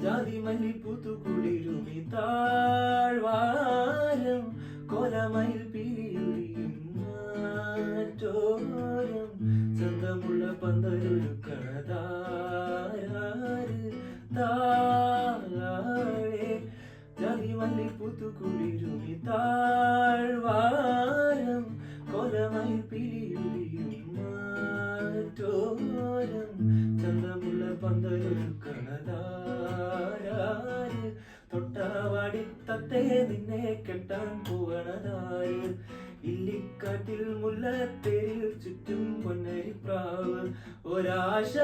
ജാതി മല്ലിപ്പൂത്തു കുളിരുമി താഴ്വാരം കോലമയിൽ പിരിയൊഴിയും മാറ്റോരം ചന്തമുള്ള പന്തലൊരുക്കണതാര് താഴെ ജാതി മല്ലിപ്പൂത്തു കുളിരുമി താഴ്വാരം കോലമയിൽ പിരിയൊഴിയും മാറ്റോരം ചന്തമുള്ള പന്തലൊരുക്കണതാര് തൊട്ടാവാടി തത്തേ നിന്നെ കെട്ടാൻ പോകണതാര് ഇല്ലിക്കാട്ടിൽ മുല്ലത്തേരിൽ ചുറ്റും പൊന്നരിപ്രാവ് ഒരാശ